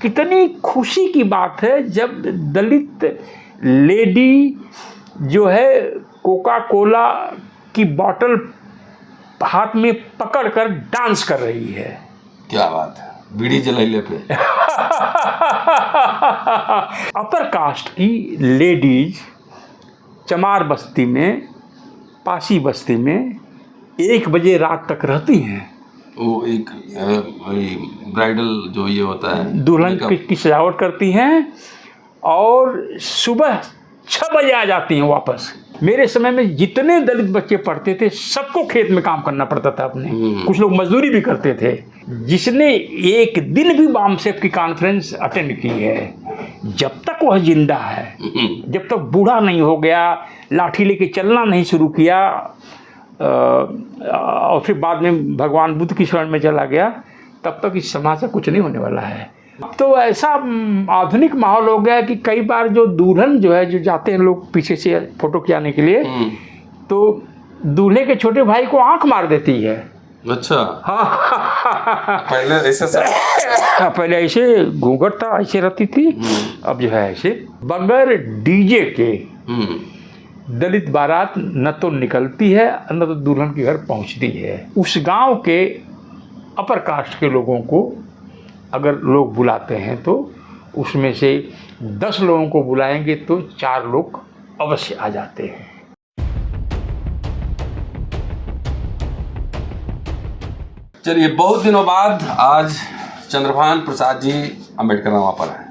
कितनी खुशी की बात है जब दलित लेडी जो है कोका कोला की बोतल हाथ में पकड़कर डांस कर रही है। क्या बात है, बीड़ी जलाइले पे। अपर कास्ट की लेडीज चमार बस्ती में, पासी बस्ती में 1 बजे रात तक रहती हैं। वो एक ब्राइडल जो ये होता है, दुल्हन की सजावट करती हैं और सुबह 6 बजे आ जाती हैं वापस। मेरे समय में जितने दलित बच्चे पढ़ते थे सबको खेत में काम करना पड़ता था अपने। कुछ लोग मजदूरी भी करते थे। जिसने एक दिन भी बामसेफ की कॉन्फ्रेंस अटेंड की है, जब तक वह जिंदा है, जब तक बूढ़ा नहीं हो गया, लाठी लेके चलना नहीं शुरू किया और फिर बाद में भगवान बुद्ध की शरण में चला गया, तब तक इस समाज से कुछ नहीं होने वाला है। तो ऐसा आधुनिक माहौल हो गया कि कई बार जो दुल्हन जो है, जो जाते हैं लोग पीछे से फोटो खिंचाने के लिए, तो दूल्हे के छोटे भाई को आंख मार देती है। अच्छा। हाँ। पहले ऐसे पहले ऐसे घूंघट था, ऐसे रहती थी, अब जो है ऐसे। बगैर डीजे के दलित बारात न तो निकलती है न तो दुल्हन के घर पहुंचती है। उस गांव के अपर कास्ट के लोगों को अगर लोग बुलाते हैं तो उसमें से 10 लोगों को बुलाएंगे तो 4 लोग अवश्य आ जाते हैं। चलिए, बहुत दिनों बाद आज चंद्रभान प्रसाद जी अम्बेडकर नामा पर हैं।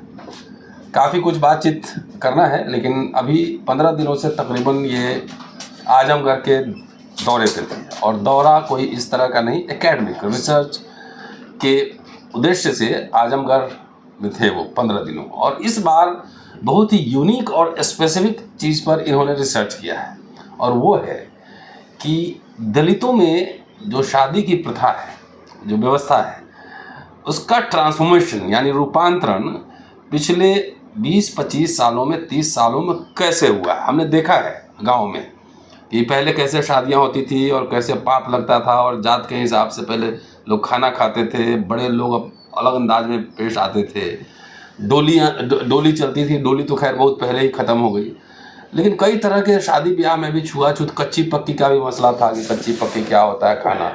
काफ़ी कुछ बातचीत करना है, लेकिन अभी 15 दिनों से तकरीबन ये आजमगढ़ के दौरे पे थे। और दौरा कोई इस तरह का नहीं, एकेडमिक रिसर्च के उद्देश्य से आजमगढ़ में थे वो 15 दिनों। और इस बार बहुत ही यूनिक और स्पेसिफिक चीज़ पर इन्होंने रिसर्च किया है, और वो है कि दलितों में जो शादी की प्रथा है, जो व्यवस्था है, उसका ट्रांसफॉर्मेशन यानी रूपांतरण पिछले 20-25 सालों में, 30 सालों में कैसे हुआ है। हमने देखा है गांव में कि पहले कैसे शादियां होती थी और कैसे पाप लगता था, और जात के हिसाब से पहले लोग खाना खाते थे, बड़े लोग अलग अंदाज में पेश आते थे, डोली चलती थी। डोली तो खैर बहुत पहले ही ख़त्म हो गई, लेकिन कई तरह के शादी ब्याह में भी छुआछूत, कच्ची पक्की का भी मसला था कि कच्ची पक्की क्या होता है खाना।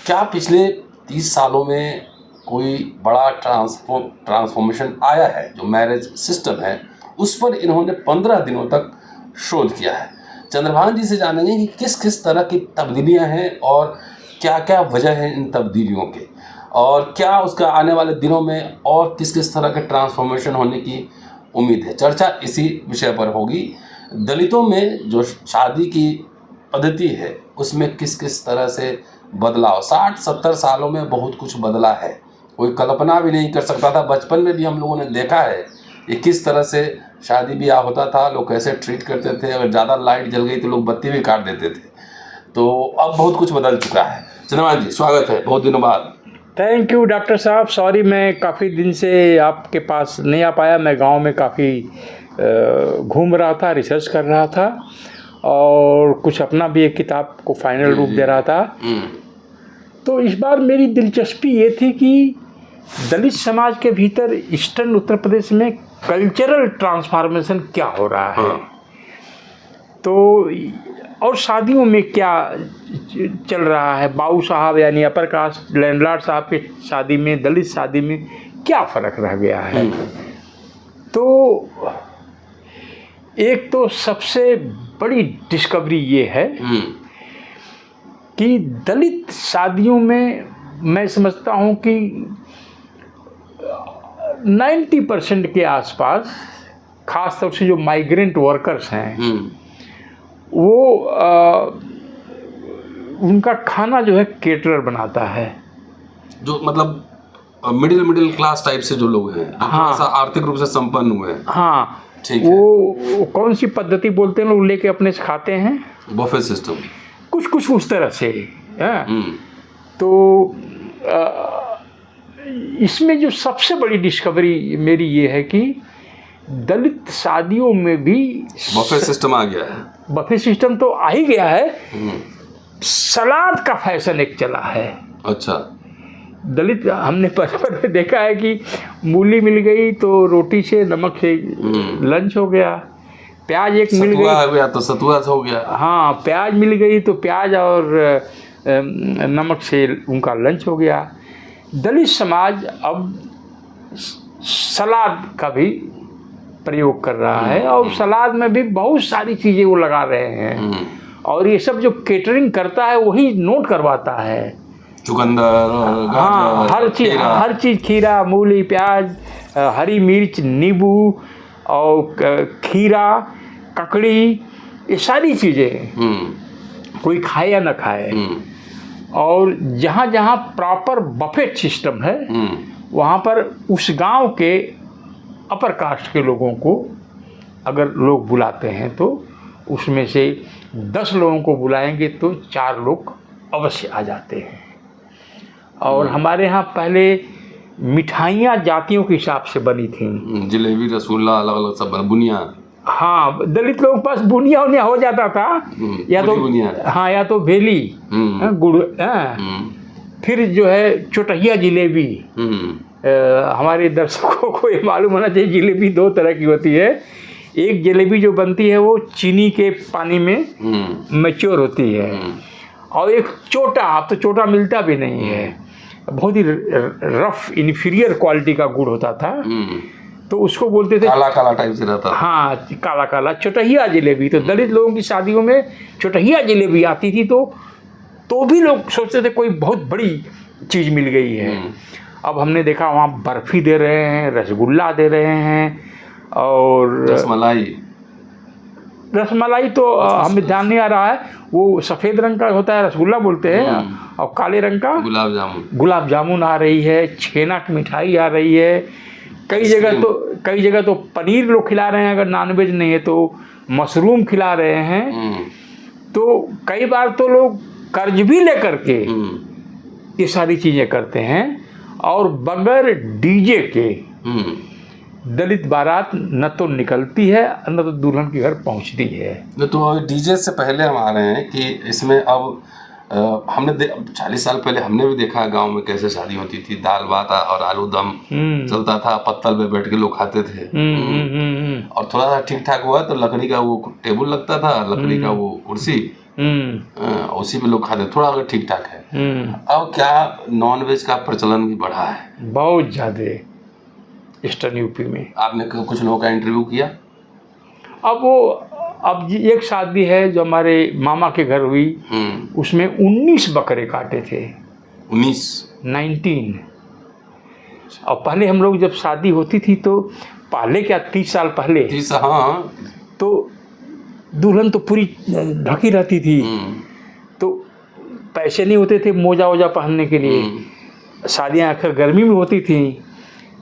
क्या पिछले 30 सालों में कोई बड़ा ट्रांसफॉर्मेशन आया है? जो मैरिज सिस्टम है उस पर इन्होंने 15 दिनों तक शोध किया है। चंद्रभान जी से जानेंगे कि किस किस तरह की तब्दीलियां हैं और क्या क्या वजह है इन तब्दीलियों के, और क्या उसका आने वाले दिनों में और किस किस तरह के ट्रांसफॉर्मेशन होने की उम्मीद है। चर्चा इसी विषय पर होगी। दलितों में जो शादी की पद्धति है उसमें किस किस तरह से बदलाव, 60-70 सालों में बहुत कुछ बदला है। कोई कल्पना भी नहीं कर सकता था। बचपन में भी हम लोगों ने देखा है कि किस तरह से शादी ब्याह होता था, लोग कैसे ट्रीट करते थे। अगर ज़्यादा लाइट जल गई तो लोग बत्ती भी काट देते थे। तो अब बहुत कुछ बदल चुका है। चंद्रभान जी, स्वागत है बहुत दिनों बाद। थैंक यू डॉक्टर साहब। सॉरी, मैं काफ़ी दिन से आपके पास नहीं आ पाया। मैं गांव में काफ़ी घूम रहा था, रिसर्च कर रहा था, और कुछ अपना भी एक किताब को फाइनल रूप दे रहा था। तो इस बार मेरी दिलचस्पी ये थी कि दलित समाज के भीतर ईस्टर्न उत्तर प्रदेश में कल्चरल ट्रांसफॉर्मेशन क्या हो रहा है, तो और शादियों में क्या चल रहा है। बाबू साहब यानी अपर कास्ट लैंडलॉर्ड साहब के शादी में, दलित शादी में क्या फ़र्क रह गया है। तो एक तो सबसे बड़ी डिस्कवरी ये है कि दलित शादियों में मैं समझता हूँ कि 90% के आसपास, ख़ास तौर से जो माइग्रेंट वर्कर्स हैं, वो उनका खाना जो है केटरर बनाता है। जो मतलब मिडिल क्लास टाइप से जो लोग हैं, जो थोड़ा सा आर्थिक रूप से संपन्न हुए हैं। हाँ, ठीक है। वो कौन सी पद्धति बोलते हैं, लोग लेके अपने से खाते हैं, बफे सिस्टम, कुछ उस तरह से है। तो इसमें जो सबसे बड़ी डिस्कवरी मेरी ये है कि दलित शादियों में भी बफे सिस्टम आ गया है। बफे सिस्टम तो आ ही गया है, सलाद का फैशन एक चला है। अच्छा। दलित हमने बचपन में देखा है कि मूली मिल गई तो रोटी से नमक से लंच हो गया, प्याज एक मिल सतुआ गई हो गया तो सतुआ हो गया। हाँ, प्याज मिल गई तो प्याज और नमक से उनका लंच हो गया। दलित समाज अब सलाद का भी प्रयोग कर रहा है और सलाद में भी बहुत सारी चीज़ें वो लगा रहे हैं और ये सब जो केटरिंग करता है वही नोट करवाता है। चुकंदर, हाँ, गाजर, हर चीज़ खीरा, मूली, प्याज, हरी मिर्च, नींबू और खीरा, ककड़ी, ये सारी चीज़ें कोई खाए या न खाए। और जहाँ जहाँ प्रॉपर बफेट सिस्टम है वहाँ पर उस गांव के अपर कास्ट के लोगों को अगर लोग बुलाते हैं तो उसमें से 10 लोगों को बुलाएंगे तो 4 लोग अवश्य आ जाते हैं। और हमारे यहाँ पहले मिठाइयाँ जातियों के हिसाब से बनी थी, जलेबी, रसगुल्ला, अलग अलग सब बुनिया। हाँ, दलित लोगों के पास बुनिया उनिया हो जाता था, या तो बुनिया, हाँ, या तो भेली, गुड़, फिर जो है चोटहिया जिलेबी। हमारे दर्शकों को ये मालूम होना चाहिए जिलेबी 2 तरह की होती है। एक जलेबी जो बनती है वो चीनी के पानी में मैच्योर होती है और एक चोटा, अब तो चोटा मिलता भी नहीं है, बहुत ही रफ इन्फीरियर क्वालिटी का गुड़ होता था, तो उसको बोलते थे काला काला टाइप से रहता। हाँ, काला काला चोटहिया जलेबी। तो दलित लोगों की शादियों में चोटहिया जलेबी आती थी तो भी लोग सोचते थे कोई बहुत बड़ी चीज़ मिल गई है। अब हमने देखा वहाँ बर्फ़ी दे रहे हैं, रसगुल्ला दे रहे हैं और रसमलाई तो हमें ध्यान नहीं आ रहा है, वो सफ़ेद रंग का होता है, रसगुल्ला बोलते हैं, और काले रंग का गुलाब जामुन आ रही है, छेना की मिठाई आ रही है। कई जगह तो पनीर लोग खिला रहे हैं, अगर नॉनवेज नहीं है तो मशरूम खिला रहे हैं। तो कई बार तो लोग कर्ज भी लेकर के ये सारी चीज़ें करते हैं और बगैर डीजे के दलित बारात न तो निकलती है न तो दुल्हन के घर पहुंचती है। तो डीजे से पहले हम आ रहे हैं कि इसमें अब हमने 40 साल पहले हमने भी देखा गांव में कैसे शादी होती थी, दाल भात और आलू दम चलता था, पत्तल पे बैठ के लोग खाते थे। और थोड़ा सा ठीक ठाक हुआ तो लकड़ी का वो टेबल लगता था, लकड़ी का वो कुर्सी, उसी पे लोग खाते, थोड़ा अगर ठीक ठाक है। अब क्या नॉन वेज का प्रचलन भी बढ़ा है बहुत ज़्यादा ईस्टर्न यूपी में। आपने कुछ लोगों का इंटरव्यू किया? अब एक शादी है जो हमारे मामा के घर हुई, उसमें 19 बकरे काटे थे। 19। और पहले हम लोग जब शादी होती थी तो पहले क्या 30 साल पहले, 30, हाँ, तो दुल्हन तो पूरी ढकी रहती थी, तो पैसे नहीं होते थे मोजा वोजा पहनने के लिए। शादियाँ अक्सर गर्मी में होती थी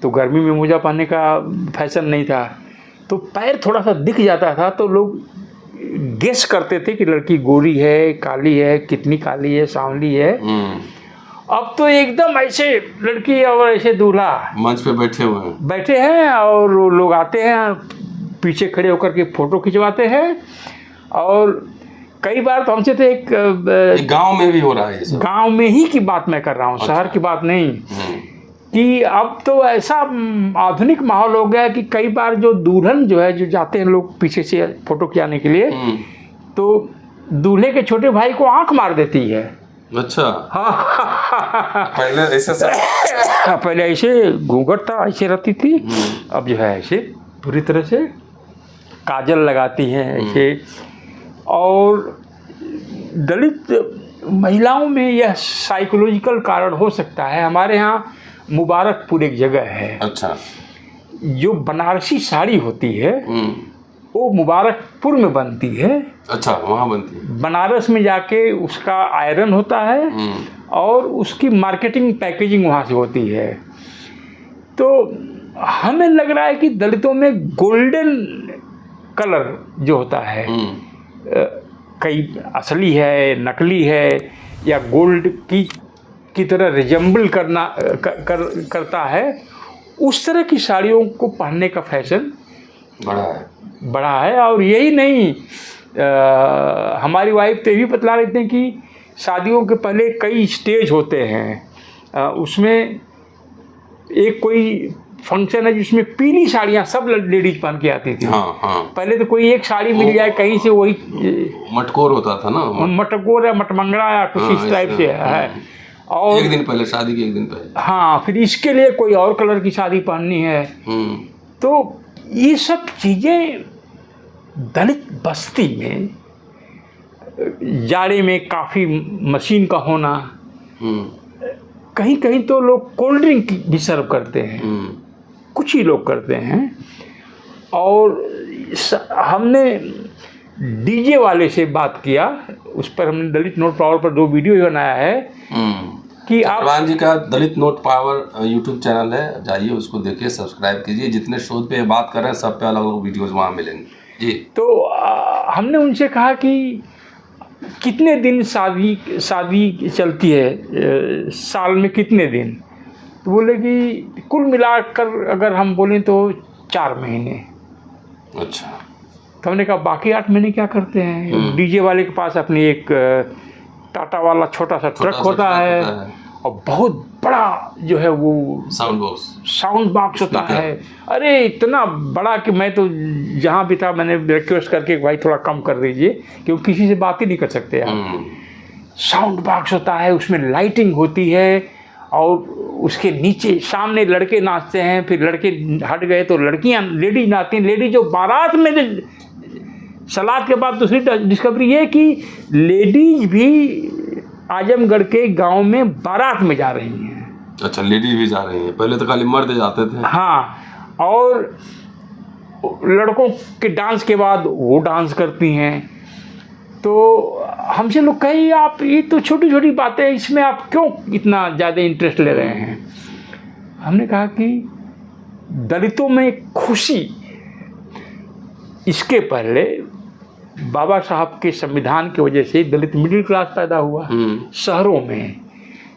तो गर्मी में मोजा पहनने का फैशन नहीं था, तो पैर थोड़ा सा दिख जाता था तो लोग गेस करते थे कि लड़की गोरी है, काली है, कितनी काली है, सांवली है। अब तो एकदम ऐसे लड़की और ऐसे दूल्हा मंच पे बैठे हैं और लोग आते हैं पीछे खड़े होकर के फोटो खिंचवाते हैं। और कई बार तो हमसे तो एक गांव में भी हो रहा है, गांव में ही की बात मैं कर रहा हूँ, शहर की बात नहीं, कि अब तो ऐसा आधुनिक माहौल हो गया कि कई बार जो दुल्हन जो है, जो जाते हैं लोग पीछे से फोटो खिंचाने के लिए, तो दूल्हे के छोटे भाई को आंख मार देती है। अच्छा, हाँ। पहले ऐसे घूंघट था, ऐसे रहती थी, अब जो है ऐसे पूरी तरह से काजल लगाती हैं ऐसे। और दलित महिलाओं में यह साइकोलॉजिकल कारण हो सकता है। हमारे यहाँ मुबारकपुर एक जगह है, अच्छा, जो बनारसी साड़ी होती है वो मुबारकपुर में बनती है। अच्छा, वहाँ बनती है। बनारस में जाके उसका आयरन होता है और उसकी मार्केटिंग पैकेजिंग वहाँ से होती है। तो हमें लग रहा है कि दलितों में गोल्डन कलर जो होता है, कई असली है, नकली है, या गोल्ड की तरह रिजेंबल करता है, उस तरह की साड़ियों को पहनने का फैशन बड़ा है। और यही नहीं, हमारी वाइफ तो ये भी बतला लेते हैं कि शादियों के पहले कई स्टेज होते हैं उसमें एक कोई फंक्शन है जिसमें पीली साड़ियाँ सब लेडीज पहन के आती थी। हाँ हाँ, पहले तो कोई एक साड़ी मिल जाए कहीं से, वही मटकोर होता था ना, मटकोर या मटमंगड़ा या कुछ इस टाइप से है। और एक दिन पहले, शादी के एक दिन पहले। हाँ, फिर इसके लिए कोई और कलर की साड़ी पहननी है। तो ये सब चीज़ें दलित बस्ती में जाड़े में काफ़ी मशीन का होना, कहीं कहीं तो लोग कोल्ड ड्रिंक भी सर्व करते हैं, कुछ ही लोग करते हैं। और हमने डीजे वाले से बात किया, उस पर हमने दलित नोट पावर पर 2 वीडियो ही बनाया है कि आप चंद्रभान जी का दलित नोट पावर यूट्यूब चैनल है, जाइए उसको देखिए, सब्सक्राइब कीजिए। जितने शोध पे बात कर रहे हैं सब पे अलग अलग वीडियोज़ वहाँ मिलेंगे जी। तो हमने उनसे कहा कि कितने दिन शादी चलती है, साल में कितने दिन? तो बोले कि कुल मिलाकर अगर हम बोलें तो 4 महीने। अच्छा। तो हमने कहा बाकी 8 महीने क्या करते हैं? डीजे वाले के पास अपनी एक टाटा वाला छोटा सा ट्रक होता है और बहुत बड़ा जो है वो साउंड बॉक्स होता है। अरे इतना बड़ा कि मैं तो जहाँ भी था मैंने रिक्वेस्ट करके भाई थोड़ा कम कर दीजिए, क्योंकि किसी से बात ही नहीं कर सकते आप। साउंड बॉक्स होता है, उसमें लाइटिंग होती है और उसके नीचे सामने लड़के नाचते हैं, फिर लड़के हट गए तो लड़कियां लेडीज नाचती हैं। लेडीज जो बारात में, सलाद के बाद दूसरी डिस्कवरी ये कि लेडीज भी आजमगढ़ के गांव में बारात में जा रही हैं। अच्छा, लेडीज भी जा रही हैं, पहले तो खाली मर्द जाते थे। हाँ, और लड़कों के डांस के बाद वो डांस करती हैं। तो हमसे लोग कहे आप ये तो छोटी छोटी बातें, इसमें आप क्यों इतना ज़्यादा इंटरेस्ट ले रहे हैं? हमने कहा कि दलितों में खुशी, इसके पहले बाबा साहब के संविधान की वजह से दलित मिडिल क्लास पैदा हुआ शहरों में,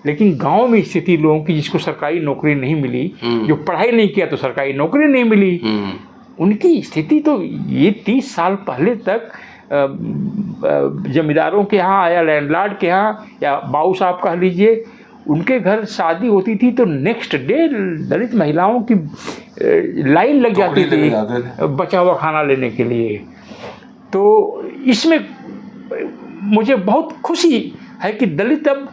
लेकिन गांव में स्थिति लोगों की जिसको सरकारी नौकरी नहीं मिली, जो पढ़ाई नहीं किया तो सरकारी नौकरी नहीं मिली, उनकी स्थिति तो ये 30 साल पहले तक जमींदारों के यहाँ या लैंडलॉर्ड के यहाँ या बाबू साहब कह लीजिए, उनके घर शादी होती थी तो नेक्स्ट डे दलित महिलाओं की लाइन लग जाती थी बचा हुआ खाना लेने के लिए। तो इसमें मुझे बहुत खुशी है कि दलित अब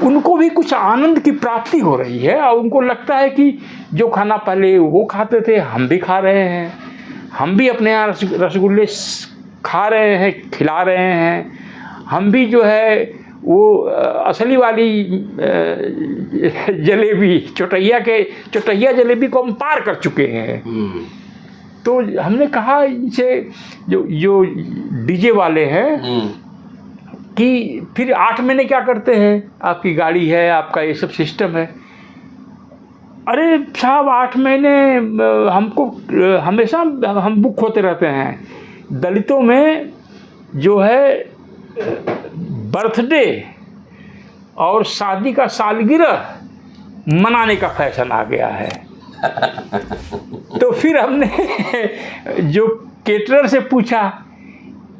उनको भी कुछ आनंद की प्राप्ति हो रही है और उनको लगता है कि जो खाना पहले वो खाते थे हम भी खा रहे हैं, हम भी अपने यहाँ रसगुल्ले खा रहे हैं, खिला रहे हैं, हम भी जो है वो असली वाली जलेबी चोटैया जलेबी को हम पार कर चुके हैं। तो हमने कहा इनसे जो डीजे वाले हैं कि फिर 8 महीने क्या करते हैं? आपकी गाड़ी है, आपका ये सब सिस्टम है। अरे साहब 8 महीने हमको हमेशा हम बुक होते रहते हैं। दलितों में जो है बर्थडे और शादी का सालगिरह मनाने का फैशन आ गया है। तो फिर हमने जो केटरर से पूछा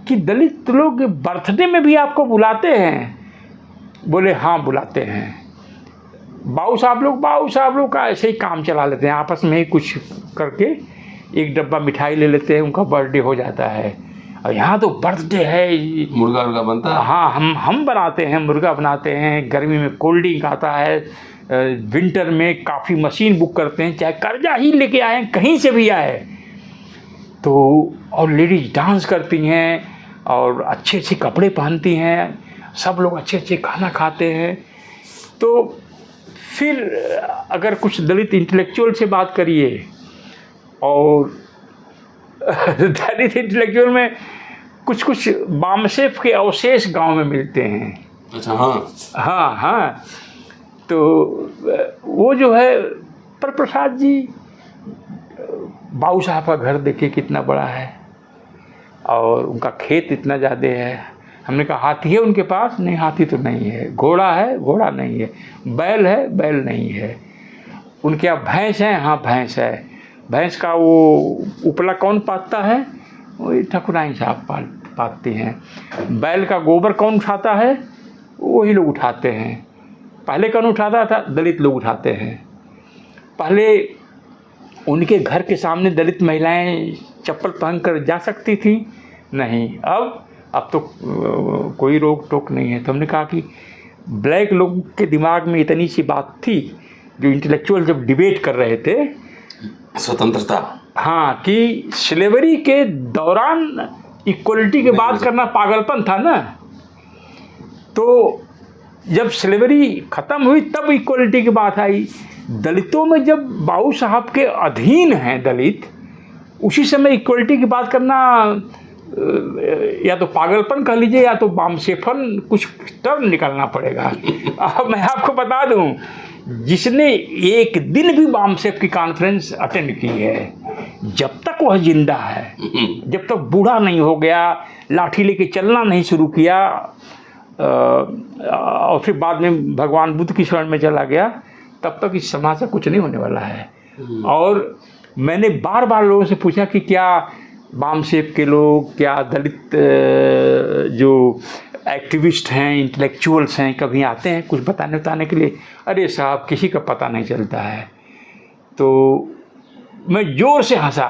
कि दलित लोग बर्थडे में भी आपको बुलाते हैं? बोले हाँ बुलाते हैं। बाबू साहब लोग का ऐसे ही काम चला लेते हैं, आपस में ही कुछ करके एक डब्बा मिठाई ले लेते हैं, उनका बर्थडे हो जाता है। और यहाँ तो बर्थडे है, मुर्गा बनता है। हाँ, हम बनाते हैं, मुर्गा बनाते हैं, गर्मी में कोल्ड ड्रिंक आता है, विंटर में काफ़ी मशीन बुक करते हैं, चाहे कर्जा ही लेके आए कहीं से भी आए तो। और लेडीज डांस करती हैं और अच्छे अच्छे कपड़े पहनती हैं, सब लोग अच्छे अच्छे खाना खाते हैं। तो फिर अगर कुछ दलित इंटेलेक्चुअल से बात करिए, और दलित इंटेलेक्चुअल में कुछ बामसेफ के अवशेष गांव में मिलते हैं। अच्छा, हाँ हाँ। तो वो जो है पर प्रसाद जी, बाबू साहब का घर देखिए कितना बड़ा है और उनका खेत इतना ज़्यादा है। हमने कहा हाथी है उनके पास? नहीं, हाथी तो नहीं है। घोड़ा है? घोड़ा नहीं है। बैल है? बैल नहीं है। उनके यहाँ भैंस है? हाँ भैंस है। भैंस का वो उपला कौन पालता है? वही ठकुराइन साहब पालती हैं। बैल का गोबर कौन उठाता है? वही लोग उठाते हैं। पहले कौन उठाता था? दलित लोग उठाते हैं। पहले उनके घर के सामने दलित महिलाएं चप्पल पहनकर जा सकती थी? नहीं। अब तो कोई रोक टोक नहीं है। तो हमने कहा कि ब्लैक लोगों के दिमाग में इतनी सी बात थी, जो इंटेलेक्चुअल जब डिबेट कर रहे थे स्वतंत्रता, हाँ, कि स्लेवरी के दौरान इक्वलिटी की बात करना पागलपन था ना। तो जब स्लेवरी ख़त्म हुई तब इक्वलिटी की बात आई। दलितों में जब बाबू साहब के अधीन हैं दलित, उसी समय इक्वलिटी की बात करना या तो पागलपन कह लीजिए या तो बामसेफन, कुछ टर्म निकालना पड़ेगा। अब मैं आपको बता दूं, जिसने एक दिन भी बामसेफ की कॉन्फ्रेंस अटेंड की है, जब तक वह जिंदा है, जब तक बूढ़ा नहीं हो गया, लाठी लेके चलना नहीं शुरू किया और फिर बाद में भगवान बुद्ध की शरण में चला गया, तब तक इस समाज से कुछ नहीं होने वाला है। और मैंने बार बार लोगों से पूछा कि क्या बामसेफ के लोग, क्या दलित जो एक्टिविस्ट हैं, इंटेलेक्चुअल्स हैं, कभी आते हैं कुछ बताने के लिए? अरे साहब, किसी का पता नहीं चलता है। तो मैं ज़ोर से हंसा।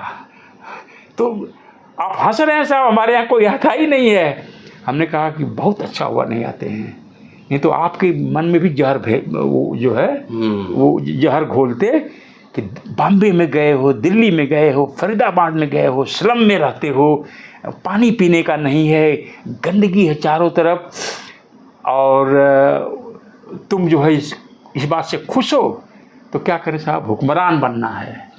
तो आप हंस रहे हैं साहब, हमारे यहाँ कोई आता ही नहीं है। हमने कहा कि बहुत अच्छा हुआ नहीं आते हैं, नहीं तो आपके मन में भी जहर वो जो है वो जहर घोलते कि बॉम्बे में गए हो, दिल्ली में गए हो, फरीदाबाद में गए हो, स्लम में रहते हो, पानी पीने का नहीं है, गंदगी है चारों तरफ, और तुम जो है इस बात से खुश हो। तो क्या करें साहब, हुक्मरान बनना है।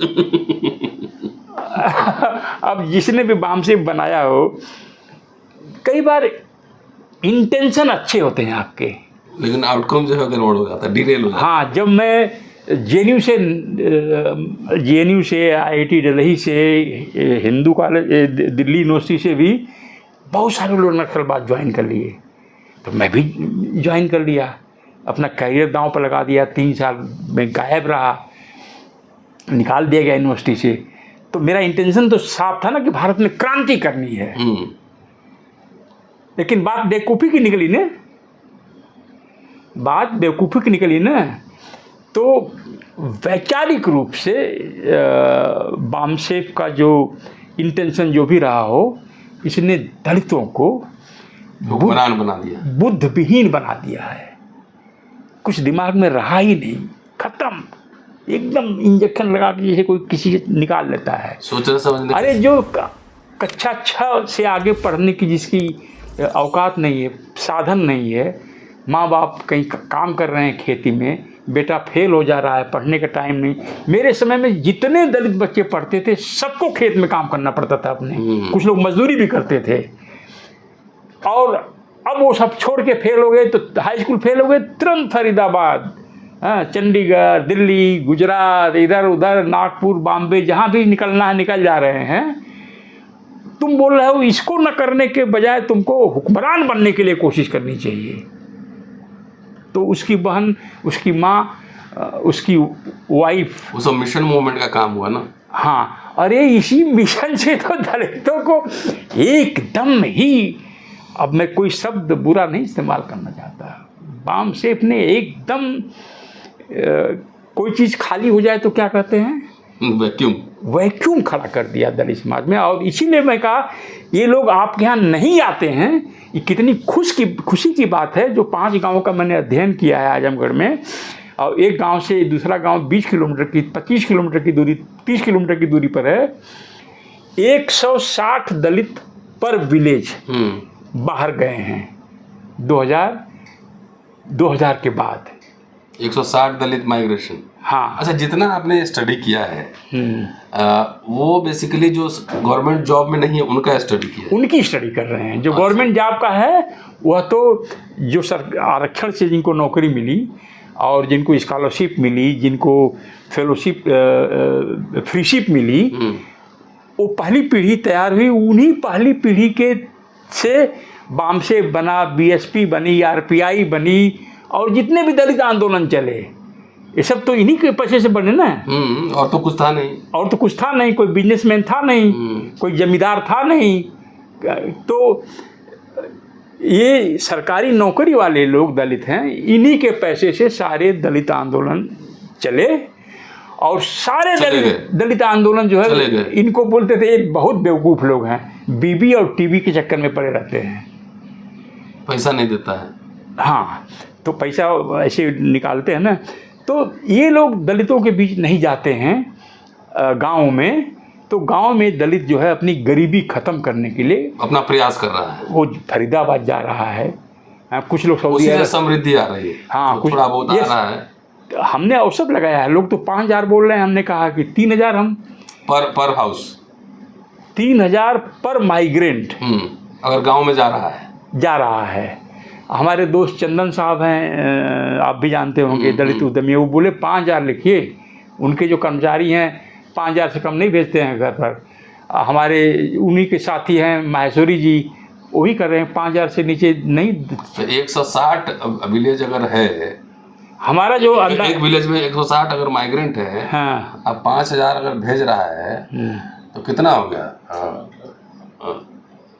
अब जिसने भी बामसेफ बनाया हो, कई बार इंटेंशन अच्छे होते हैं आपके, लेकिन आउटकम जो है गड़बड़ हो जाता है, डिटेल हो जाता है। हाँ, जब मैं जेएनयू से आईआईटी दिल्ली से, हिंदू कॉलेज, दिल्ली यूनिवर्सिटी से भी बहुत सारे लोग नक्सलबाज ज्वाइन कर लिए, तो मैं भी ज्वाइन कर लिया, अपना करियर दांव पर लगा दिया। 3 साल में गायब रहा, निकाल दिया गया यूनिवर्सिटी से। तो मेरा इंटेंशन तो साफ था ना कि भारत में क्रांति करनी है, लेकिन बात बेवकूफ़ी की निकली ना, तो वैचारिक रूप से बामसेफ का जो इंटेंशन जो भी रहा हो, इसने दलितों को हुक्मरान बना दिया, बुद्धविहीन बना दिया है। कुछ दिमाग में रहा ही नहीं, खत्म, एकदम इंजेक्शन लगा के जैसे कोई किसी निकाल लेता है। सोचने समझने, अरे जो कक्षा 6 से आगे पढ़ने की जिसकी औकात नहीं है, साधन नहीं है, माँ बाप कहीं काम कर रहे हैं खेती में, बेटा फेल हो जा रहा है, पढ़ने का टाइम नहीं। मेरे समय में जितने दलित बच्चे पढ़ते थे, सबको खेत में काम करना पड़ता था अपने, कुछ लोग मजदूरी भी करते थे। और अब वो सब छोड़ के फेल हो गए, तो हाई स्कूल फेल हो गए, तुरंत फरीदाबाद, चंडीगढ़, दिल्ली, गुजरात, इधर उधर, नागपुर, बॉम्बे, जहाँ भी निकलना है निकल जा रहे हैं। तुम बोल रहे हो इसको न करने के बजाय तुमको हुक्मरान बनने के लिए कोशिश करनी चाहिए। तो उसकी बहन, उसकी माँ, उसकी वाइफ, वो सब मिशन मूवमेंट का काम हुआ ना। हाँ, अरे इसी मिशन से तो दलितों को एकदम ही, अब मैं कोई शब्द बुरा नहीं इस्तेमाल करना चाहता, बामसेफ ने एकदम कोई चीज़ खाली हो जाए तो क्या कहते हैं, वैक्यूम खड़ा कर दिया दलित समाज में। और इसीलिए मैं कहा ये लोग आपके यहाँ नहीं आते हैं, ये कितनी खुशी की बात है। जो 5 गांवों का मैंने अध्ययन किया है आजमगढ़ में, और एक गांव से दूसरा गांव 20 किलोमीटर की, 25 किलोमीटर की दूरी, 30 किलोमीटर की दूरी पर है। 160 दलित पर विलेज बाहर गए हैं 2000 के बाद। 160 दलित माइग्रेशन। हाँ। अच्छा, जितना आपने स्टडी किया है वो बेसिकली जो गवर्नमेंट जॉब में नहीं है उनका स्टडी किया है? उनकी स्टडी कर रहे हैं। जो गवर्नमेंट जॉब का है वह तो जो आरक्षण से जिनको नौकरी मिली और जिनको स्कॉलरशिप मिली, जिनको फेलोशिप फ्रीशिप मिली, वो पहली पीढ़ी तैयार हुई। उन्हीं पहली पीढ़ी के से बामसेफ बना, बीएसपी बनी, आरपीआई बनी, और जितने भी दलित आंदोलन चले, ये सब तो इन्हीं के पैसे से बने ना। और तो कुछ था नहीं, कोई बिजनेसमैन था नहीं, कोई जमींदार था नहीं। तो ये सरकारी नौकरी वाले लोग दलित हैं, इन्हीं के पैसे से सारे दलित आंदोलन चले और सारे दलित आंदोलन जो है इनको बोलते थे ये बहुत बेवकूफ़ लोग हैं, बीबी और टीवी के चक्कर में पड़े रहते हैं, पैसा नहीं देता है। हाँ, तो पैसा ऐसे निकालते हैं ना। तो ये लोग दलितों के बीच नहीं जाते हैं गांव में, तो गांव में दलित जो है अपनी गरीबी ख़त्म करने के लिए अपना प्रयास कर रहा है, वो फरीदाबाद जा रहा है, कुछ लोग सऊदी अरब, समृद्धि आ रही है, हाँ, तो कुछ थोड़ा बहुत आ रहा है। हमने औसत लगाया है, लोग तो 5,000 बोल रहे हैं, हमने कहा कि 3,000 हम पर हाउस, 3,000 पर माइग्रेंट अगर गांव में जा रहा है। हमारे दोस्त चंदन साहब हैं, आप भी जानते होंगे, दलित उद्यमी, वो बोले 5,000 लिखिए, उनके जो कर्मचारी हैं 5,000 से कम नहीं भेजते हैं घर पर। हमारे उन्हीं के साथी हैं माहेश्वरी जी, वो भी कर रहे हैं, 5,000 से नीचे नहीं। तो 160 विलेज अगर है, हमारा जो एक विलेज में 160 अगर माइग्रेंट है, हाँ, अब 5,000 अगर भेज रहा है तो कितना हो गया?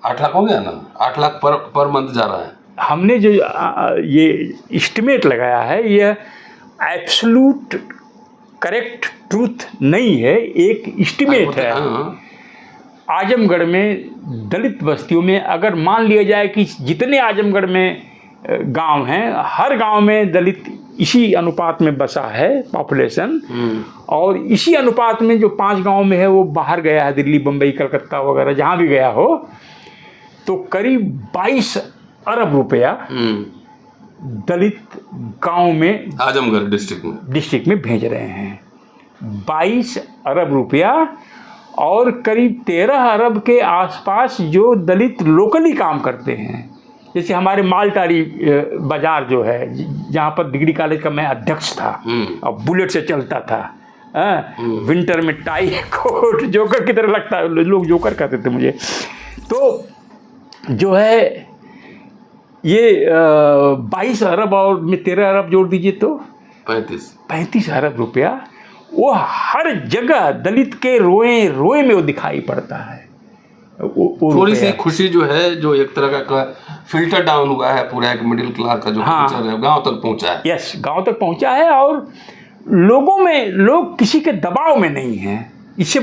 8 लाख हो गया ना, 8 लाख पर मंथ जा रहा है। हमने जो ये एस्टिमेट लगाया है, ये एब्सोल्यूट करेक्ट ट्रूथ नहीं है, एक एस्टिमेट है। आजमगढ़ में दलित बस्तियों में अगर मान लिया जाए कि जितने आजमगढ़ में गांव हैं, हर गांव में दलित इसी अनुपात में बसा है पॉपुलेशन, और इसी अनुपात में जो 5 गांव में है वो बाहर गया है, दिल्ली, बम्बई, कलकत्ता वगैरह जहां भी गया हो, तो करीब 22 अरब रुपया दलित गांव में, आजमगढ़ डिस्ट्रिक्ट में भेज रहे हैं। 22 अरब रुपया, और करीब 13 अरब के आसपास जो दलित लोकली काम करते हैं, जैसे हमारे मालटारी बाजार जो है, जहाँ पर डिग्री कॉलेज का मैं अध्यक्ष था और बुलेट से चलता था, विंटर में टाई कोट जोकर की तरह लगता है, लोग जोकर कहते थे मुझे। तो जो है ये 22 अरब और में 13 अरब जोड़ दीजिए तो 35 अरब रुपया, वो हर जगह दलित के रोए रोए में वो दिखाई पड़ता है। थोड़ी सी खुशी जो है, जो एक तरह का फिल्टर डाउन हुआ है, पूरा एक मिडिल क्लास का जो कल्चर है गांव तक पहुंचा है। यस, गांव तक पहुंचा है, और लोगों में, लोग किसी के दबाव में नहीं हैं। इससे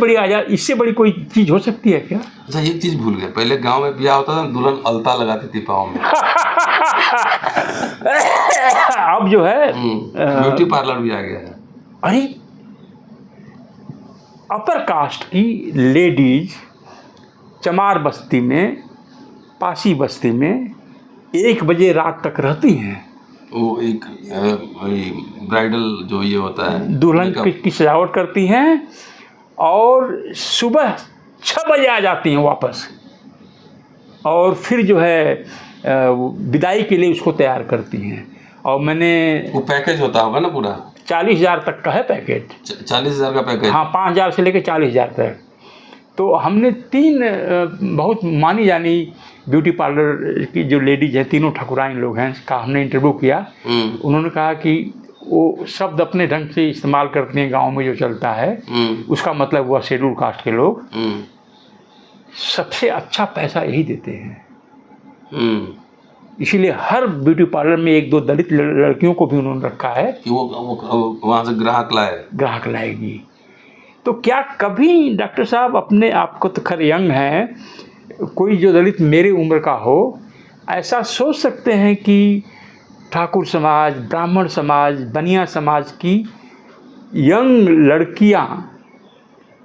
बड़ी कोई चीज हो सकती है क्या? अच्छा, एक चीज भूल गए, पहले गांव में ब्याह होता था, दुल्हन अलता लगाती थी पाँव में। अब जो है ब्यूटी पार्लर भी आ गया है। अरे, अपर कास्ट की लेडीज चमार बस्ती में, पासी बस्ती में 1 बजे रात तक रहती हैं। वो एक ब्राइडल जो ये होता है, दुल्हन की सजावट करती हैं, और सुबह 6 बजे आ जाती हैं वापस, और फिर जो है विदाई के लिए उसको तैयार करती हैं। और मैंने, वो पैकेज होता होगा ना पूरा, 40,000 तक का है पैकेज। 40,000 का पैकेज? हाँ, 5,000 से लेकर 40,000 तक। तो हमने 3 बहुत मानी जानी ब्यूटी पार्लर की जो लेडीज है, तीनों ठकुराइन लोग हैं, का हमने इंटरव्यू किया। उन्होंने कहा कि वो शब्द अपने ढंग से इस्तेमाल करती हैं, गांव में जो चलता है उसका मतलब हुआ शेड्यूल कास्ट के लोग सबसे अच्छा पैसा यही देते हैं। इसीलिए हर ब्यूटी पार्लर में 1-2 दलित लड़कियों को भी उन्होंने रखा है कि वो वहाँ से ग्राहक लाएगी। तो क्या कभी डॉक्टर साहब, अपने आप को तो खैर यंग हैं, कोई जो दलित मेरे उम्र का हो, ऐसा सोच सकते हैं कि ठाकुर समाज, ब्राह्मण समाज, बनिया समाज की यंग लड़कियां,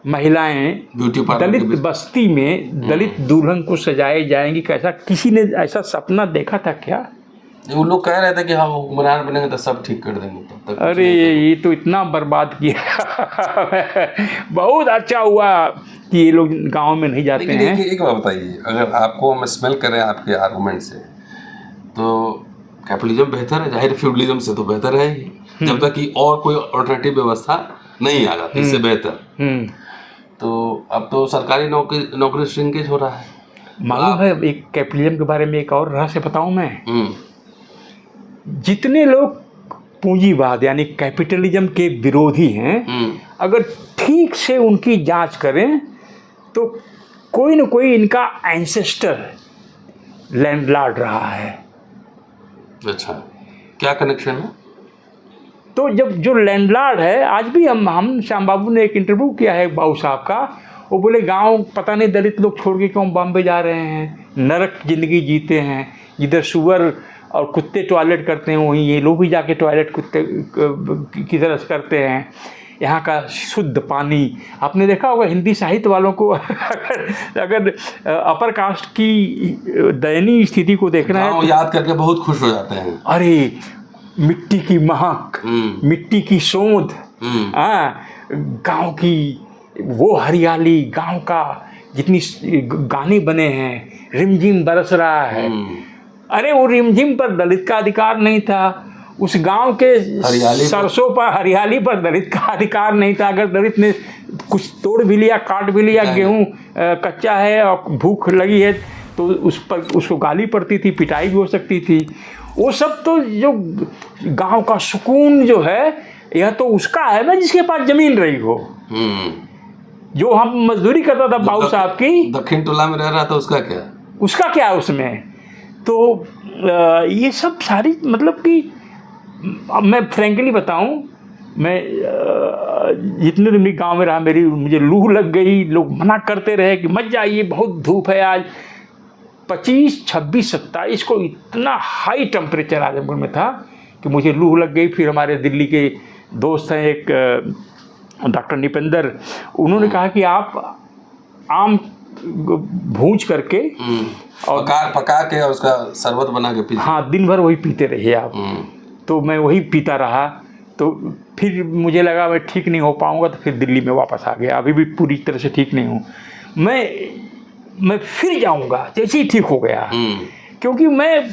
महिलाएं दलित बस्ती में दलित दुल्हन को सजाए जाएंगी? कैसा किसी ने ऐसा सपना देखा था क्या? वो लोग कह रहे थे कि हम हुक्मरान बनेंगे तो सब ठीक कर देंगे, तब तक। अरे, ये तो इतना बर्बाद किया। बहुत अच्छा हुआ कि ये लोग गांव में नहीं जाते हैं। एक बात बताइए, अगर आपको हम स्मेल करें आपके आर्गूमेंट से, तो कैपिटलिज्म बेहतर है, जाहिर फ्यूडलिज्म से तो बेहतर है ही, जब तक कि और कोई अल्टरनेटिव व्यवस्था नहीं आ जाती इससे बेहतर। तो अब तो सरकारी नौकरी श्रिंकेज हो रहा है। मालूम है, एक कैपिटलिज्म के बारे में एक और रहस्य बताऊं मैं। जितने लोग पूंजीवाद यानी कैपिटलिज्म के विरोधी हैं, अगर ठीक से उनकी जांच करें तो कोई न कोई इनका एंसेस्टर लैंडलॉर्ड रहा है। अच्छा, क्या कनेक्शन है? तो जब जो लैंडलॉर्ड है, आज भी हम श्याम बाबू ने एक इंटरव्यू किया है बाबू साहब का, वो बोले गांव पता नहीं दलित लोग छोड़ के क्यों बॉम्बे जा रहे हैं, नरक ज़िंदगी जीते हैं, जिधर सुअर और कुत्ते टॉयलेट करते हैं वहीं ये लोग भी जाके टॉयलेट कुत्ते की तरह से करते हैं। यहाँ का शुद्ध पानी, आपने देखा होगा हिंदी साहित्य वालों को अगर अपर कास्ट की दयनीय स्थिति को देखना है तो याद करके बहुत खुश हो जाते हैं। अरे मिट्टी की महक, मिट्टी की सोंध, गांव की वो हरियाली, गांव का जितनी गाने बने हैं, रिमझिम बरस रहा है। अरे वो रिमझिम पर दलित का अधिकार नहीं था, उस गांव के सरसों पर हरियाली पर दलित का अधिकार नहीं था। अगर दलित ने कुछ तोड़ भी लिया, काट भी लिया, गेहूँ कच्चा है और भूख लगी है तो उस पर उसको गाली पड़ती थी, पिटाई भी हो सकती थी। वो सब तो जो गांव का सुकून जो है, यह तो उसका है ना जिसके पास जमीन रही हो। जो हम मजदूरी करता था बाबू साहब की, दक्षिण टोला में रह रहा था, उसका क्या है उसमें। तो ये सब सारी मतलब कि अब मैं फ्रैंकली बताऊं, मैं जितने दिन भी गाँव में रहा मुझे लू लग गई। लोग मना करते रहे कि मत जाइए, बहुत धूप है आज। 25, 26, 27 को इतना हाई टेम्परेचर आजमगढ़ में था कि मुझे लू लग गई। फिर हमारे दिल्ली के दोस्त हैं एक डॉक्टर निपेंद्र, उन्होंने कहा कि आप आम भूंज करके और पका के और उसका शरबत बना के पीते। हाँ, दिन भर वही पीते रहिए आप। तो मैं वही पीता रहा। तो फिर मुझे लगा मैं ठीक नहीं हो पाऊँगा, तो फिर दिल्ली में वापस आ गया। अभी भी पूरी तरह से ठीक नहीं हूँ। मैं फिर जाऊँगा जैसे ही ठीक हो गया, क्योंकि मैं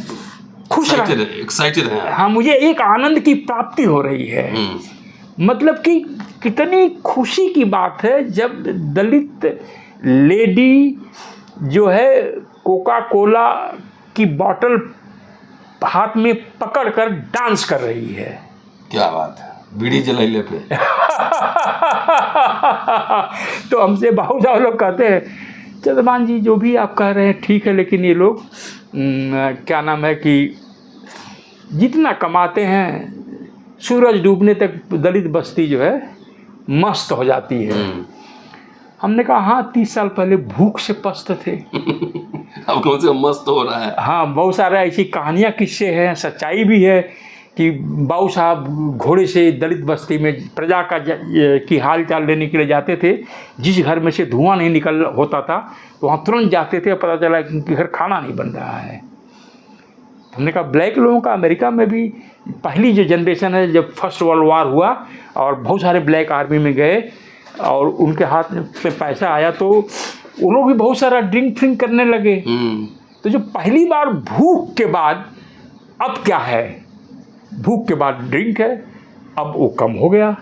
खुश एक्साइटेड है। हाँ, मुझे एक आनंद की प्राप्ति हो रही है। मतलब कि कितनी खुशी की बात है जब दलित लेडी जो है कोका कोला की बोतल हाथ में पकड़कर डांस कर रही है। क्या बात है, बीड़ी जलाइले पे। तो हमसे बहुत सारे लोग कहते हैं चंद्रभान जी जो भी आप कह रहे हैं ठीक है, लेकिन ये लोग क्या नाम है कि जितना कमाते हैं सूरज डूबने तक दलित बस्ती जो है मस्त हो जाती है। हमने कहा हाँ, 30 साल पहले भूख से पस्त थे। अब कौन से मस्त हो रहा है। हाँ, बहुत सारे ऐसी कहानियाँ किस्से हैं, सच्चाई भी है कि बाबू साहब घोड़े से दलित बस्ती में प्रजा का की हाल चाल लेने के लिए जाते थे। जिस घर में से धुआं नहीं निकल होता था तो वहाँ तुरंत जाते थे, पता चला कि उनके घर खाना नहीं बन रहा है। हमने कहा ब्लैक लोगों का अमेरिका में भी पहली जो जनरेशन है, जब फर्स्ट वर्ल्ड वार हुआ और बहुत सारे ब्लैक आर्मी में गए और उनके हाथ में पैसा आया तो वो लोग भी बहुत सारा ड्रिंक फ्रिंक करने लगे। तो जो पहली बार भूख के बाद, अब क्या है, भूख के बाद ड्रिंक है, अब वो कम हो गया।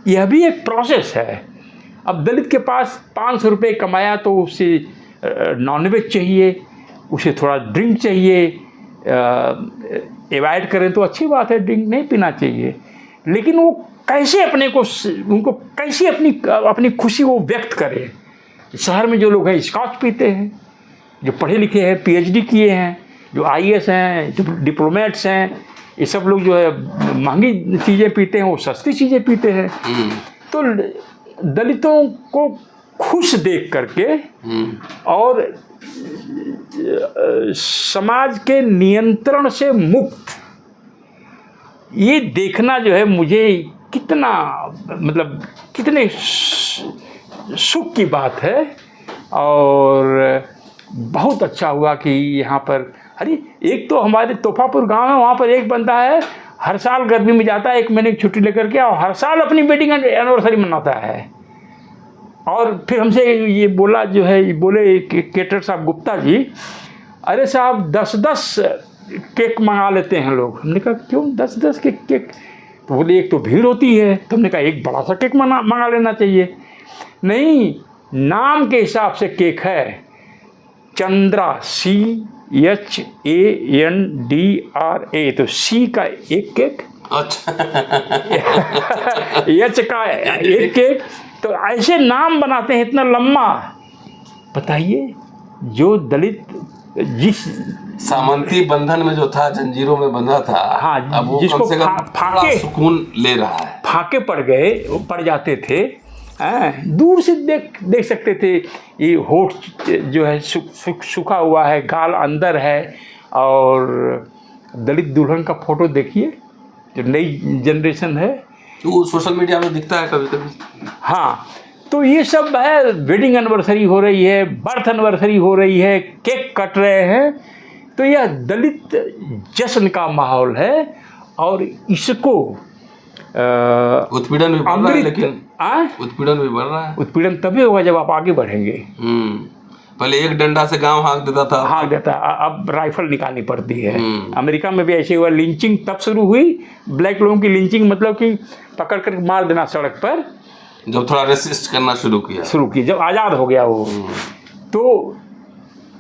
यह भी एक प्रोसेस है। अब दलित के पास 500 रुपये कमाया तो उसे नॉनवेज चाहिए, उसे थोड़ा ड्रिंक चाहिए। अवॉइड करें तो अच्छी बात है, ड्रिंक नहीं पीना चाहिए, लेकिन वो कैसे उनको कैसे अपनी खुशी वो व्यक्त करें। शहर में जो लोग हैं स्कॉच पीते हैं, जो पढ़े लिखे हैं, पीएचडी किए हैं, जो आईएएस हैं, जो डिप्लोमेट्स हैं, ये सब लोग जो है महंगी चीज़ें पीते हैं, वो सस्ती चीज़ें पीते हैं। तो दलितों को खुश देख करके और समाज के नियंत्रण से मुक्त ये देखना जो है मुझे कितना मतलब कितने सुख की बात है। और बहुत अच्छा हुआ कि यहाँ पर, अरे एक तो हमारे तोहफापुर गांव है, वहाँ पर एक बंदा है हर साल गर्मी में जाता है 1 महीने की छुट्टी लेकर के और हर साल अपनी बेटी का एनिवर्सरी मनाता है। और फिर हमसे ये बोला जो है, बोले केटर साहब गुप्ता जी, अरे साहब 10-10 केक मंगा लेते हैं लोग। हमने कहा क्यों 10-10 केक? तो बोले एक तो भीड़ होती है। तो हमने कहा एक बड़ा सा केक मंगा लेना चाहिए। नहीं, नाम के हिसाब से केक है, चंद्रा, CHANDRA, तो सी का एक केक, अच्छा एच का एक केक, तो ऐसे नाम बनाते हैं इतना लंबा। बताइए, जो दलित जिस सामंती बंधन में जो था, जंजीरों में बंधा था, हाँ, अब वो जिसको कम से कम फाके थोड़ा सुकून ले रहा है। फाके पड़ गए, वो पड़ जाते थे, दूर से देख सकते थे। ये होठ जो है सूखा हुआ है, गाल अंदर है, और दलित दुल्हन का फोटो देखिए, जो नई जनरेशन है, वो सोशल मीडिया में दिखता है कभी कभी। हाँ, तो ये सब है। वेडिंग एनिवर्सरी हो रही है, बर्थ एनिवर्सरी हो रही है, केक कट रहे हैं, तो यह दलित जश्न का माहौल है। और इसको उत्पीड़न भी बढ़ रहा है, लेकिन उत्पीड़न भी बढ़ रहा है। उत्पीड़न तभी होगा जब आप आगे बढ़ेंगे। पहले एक डंडा से गांव हाँक देता था, अब राइफल निकालनी पड़ती है। अमेरिका में भी ऐसे हुआ, लिंचिंग तब शुरू हुई, ब्लैक लोगों की लिंचिंग, मतलब कि पकड़ कर मार देना सड़क पर, जब थोड़ा रेसिस्ट करना शुरू किया, जब आज़ाद हो गया वो। तो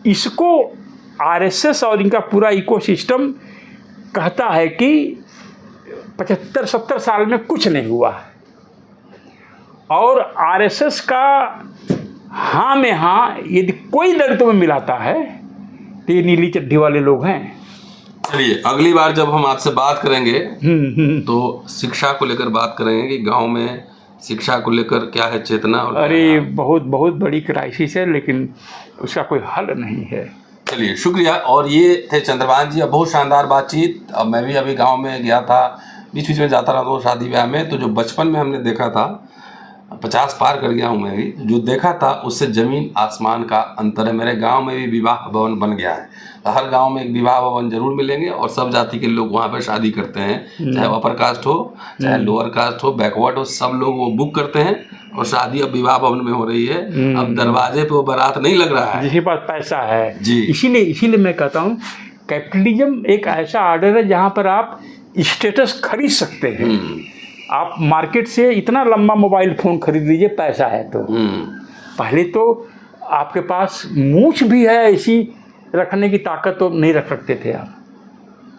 इसको आरएसएस और इनका पूरा इकोसिस्टम कहता है कि 75-70 साल में कुछ नहीं हुआ, और आरएसएस का हाँ में हाँ यदि कोई दलितों में मिलाता है तो ये नीली चड्ढी वाले लोग हैं। चलिए, अगली बार जब हम आपसे बात करेंगे तो शिक्षा को लेकर बात करेंगे कि गांव में शिक्षा को लेकर क्या है चेतना। और अरे बहुत बहुत बड़ी क्राइसिस है, लेकिन उसका कोई हल नहीं है। चलिए, शुक्रिया। और ये थे चंद्रभान जी। अब बहुत शानदार बातचीत। अब मैं भी अभी गांव में गया था, बीच बीच में जाता रहा हूँ शादी ब्याह में, तो जो बचपन में हमने देखा था, 50 पार कर गया हूँ मैं भी, जो देखा था उससे ज़मीन आसमान का अंतर है। मेरे गांव में भी विवाह भवन बन गया है, तो हर गांव में एक विवाह भवन जरूर मिलेंगे, और सब जाति के लोग वहाँ पर शादी करते हैं, चाहे अपर कास्ट हो, चाहे लोअर कास्ट हो, बैकवर्ड हो, सब लोग वो बुक करते हैं, और शादी अब विवाह भवन में हो रही है। अब दरवाजे पे वो बारात नहीं लग रहा है, जिसके पास पैसा है जी। इसीलिए मैं कहता हूँ, कैपिटलिज्म एक ऐसा आर्डर है जहाँ पर आप स्टेटस खरीद सकते हैं। आप मार्केट से इतना लंबा मोबाइल फ़ोन खरीद लीजिए, पैसा है तो। पहले तो आपके पास मूछ भी है, ऐसी रखने की ताकत तो नहीं रख सकते थे आप।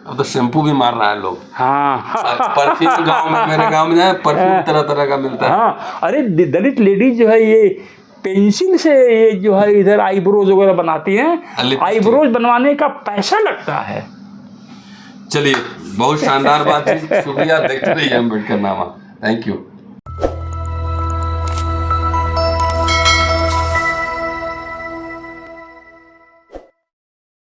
अब तो शैम्पू भी मार रहा है लोग। हाँ परफ्यूम गांव में, मेरे गांव में परफ्यूम तरह तरह का मिलता है। हाँ, अरे दलित लेडीज जो है ये पेंसिल से ये जो है इधर आईब्रोज वगैरह बनाती हैं, आईब्रोज बनवाने का पैसा लगता है। चलिए, बहुत शानदार बातचीत, शुक्रिया। देखते रहिए अम्बेडकरनामा। Thank you.